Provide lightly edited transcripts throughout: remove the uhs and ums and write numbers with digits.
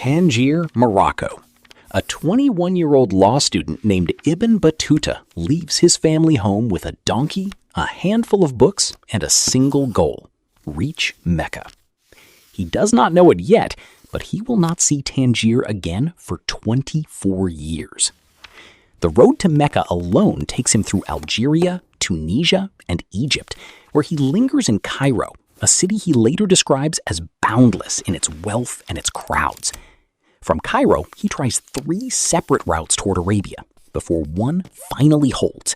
Tangier, Morocco. A 21-year-old law student named Ibn Battuta leaves his family home with a donkey, a handful of books, and a single goal: reach Mecca. He does not know it yet, but he will not see Tangier again for 24 years. The road to Mecca alone takes him through Algeria, Tunisia, and Egypt, where he lingers in Cairo, a city he later describes as boundless in its wealth and its crowds. From Cairo, he tries 3 separate routes toward Arabia, before one finally holds.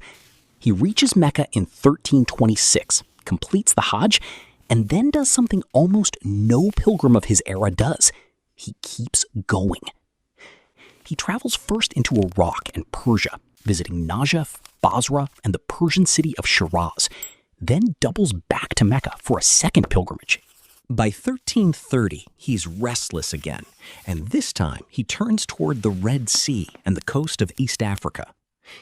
He reaches Mecca in 1326, completes the Hajj, and then does something almost no pilgrim of his era does. He keeps going. He travels first into Iraq and Persia, visiting Najaf, Basra, and the Persian city of Shiraz, then doubles back to Mecca for a second pilgrimage. By 1330, he's restless again, and this time he turns toward the Red Sea and the coast of East Africa.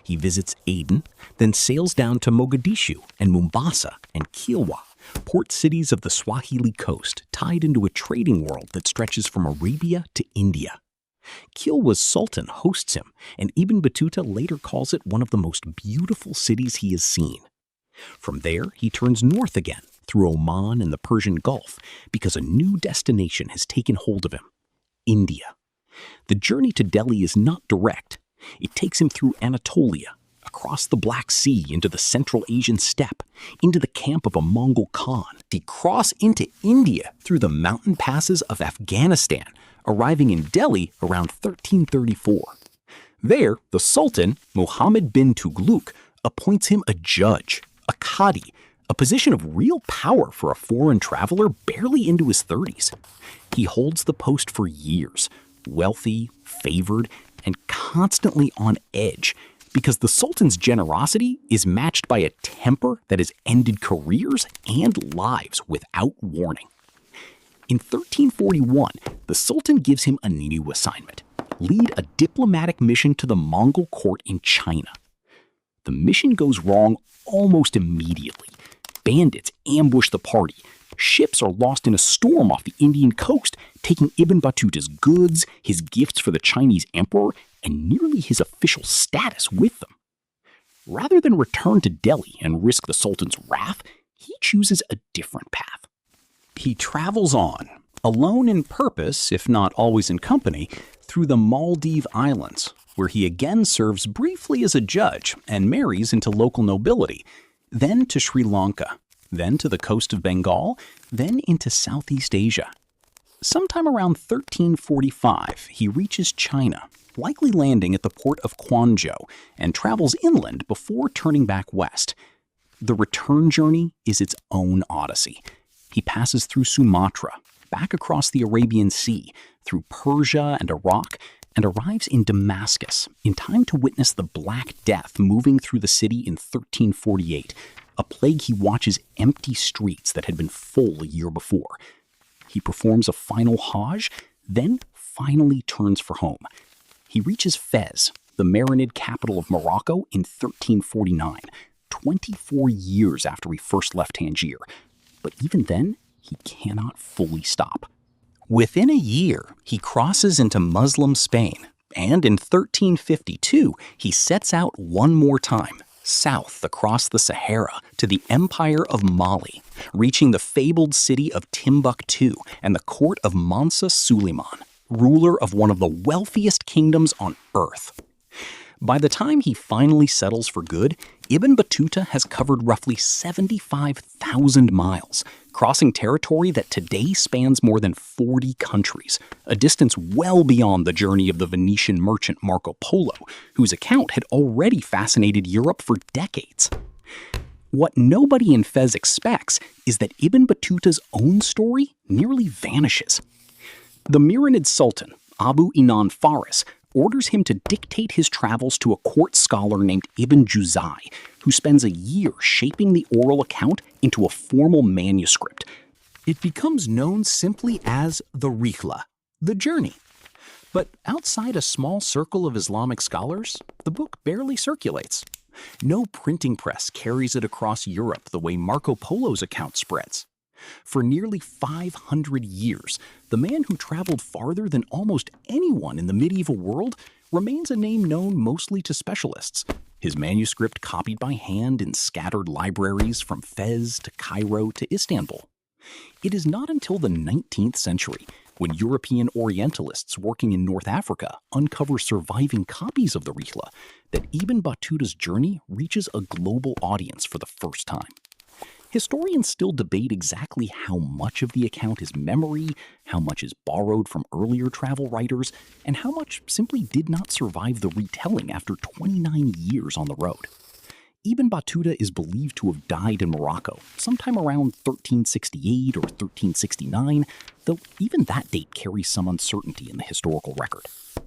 He visits Aden, then sails down to Mogadishu and Mombasa and Kilwa, port cities of the Swahili coast tied into a trading world that stretches from Arabia to India. Kilwa's Sultan hosts him, and Ibn Battuta later calls it one of the most beautiful cities he has seen. From there, he turns north again, through Oman and the Persian Gulf, because a new destination has taken hold of him: India. The journey to Delhi is not direct. It takes him through Anatolia, across the Black Sea into the Central Asian steppe, into the camp of a Mongol Khan. He crosses into India through the mountain passes of Afghanistan, arriving in Delhi around 1334. There, the Sultan, Muhammad bin Tughlaq, appoints him a judge, a qadi, a position of real power for a foreign traveler barely into his 30s. He holds the post for years, wealthy, favored, and constantly on edge, because the Sultan's generosity is matched by a temper that has ended careers and lives without warning. In 1341, the Sultan gives him a new assignment: lead a diplomatic mission to the Mongol court in China. The mission goes wrong almost immediately. Bandits ambush the party. Ships are lost in a storm off the Indian coast, taking Ibn Battuta's goods, his gifts for the Chinese emperor, and nearly his official status with them. Rather than return to Delhi and risk the Sultan's wrath, he chooses a different path. He travels on, alone in purpose, if not always in company, through the Maldives Islands, where he again serves briefly as a judge and marries into local nobility, then to Sri Lanka, then to the coast of Bengal, then into Southeast Asia. Sometime around 1345, he reaches China, likely landing at the port of Quanzhou, and travels inland before turning back west. The return journey is its own odyssey. He passes through Sumatra, back across the Arabian Sea, through Persia and Iraq, and arrives in Damascus in time to witness the Black Death moving through the city in 1348, a plague he watches empty streets that had been full a year before. He performs a final Hajj, then finally turns for home. He reaches Fez, the Marinid capital of Morocco, in 1349, 24 years after he first left Tangier. But even then, he cannot fully stop. Within a year, he crosses into Muslim Spain, and in 1352, he sets out one more time, south across the Sahara to the Empire of Mali, reaching the fabled city of Timbuktu and the court of Mansa Suleiman, ruler of one of the wealthiest kingdoms on earth. By the time he finally settles for good, Ibn Battuta has covered roughly 75,000 miles, crossing territory that today spans more than 40 countries, a distance well beyond the journey of the Venetian merchant Marco Polo, whose account had already fascinated Europe for decades. What nobody in Fez expects is that Ibn Battuta's own story nearly vanishes. The Marinid Sultan, Abu Inan Faris, orders him to dictate his travels to a court scholar named Ibn Juzai, who spends a year shaping the oral account into a formal manuscript. It becomes known simply as the Rihla, the journey. But outside a small circle of Islamic scholars, the book barely circulates. No printing press carries it across Europe the way Marco Polo's account spreads. For nearly 500 years, the man who traveled farther than almost anyone in the medieval world remains a name known mostly to specialists. His manuscript copied by hand in scattered libraries from Fez to Cairo to Istanbul. It is not until the 19th century, when European Orientalists working in North Africa uncover surviving copies of the Rihla, that Ibn Battuta's journey reaches a global audience for the first time. Historians still debate exactly how much of the account is memory, how much is borrowed from earlier travel writers, and how much simply did not survive the retelling after 29 years on the road. Ibn Battuta is believed to have died in Morocco sometime around 1368 or 1369, though even that date carries some uncertainty in the historical record.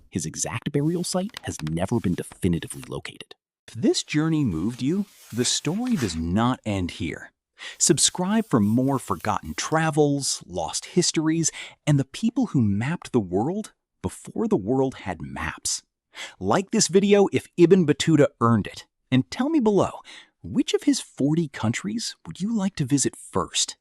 His exact burial site has never been definitively located. If this journey moved you, the story does not end here. Subscribe for more forgotten travels, lost histories, and the people who mapped the world before the world had maps. Like this video if Ibn Battuta earned it, and tell me below, which of his 40 countries would you like to visit first?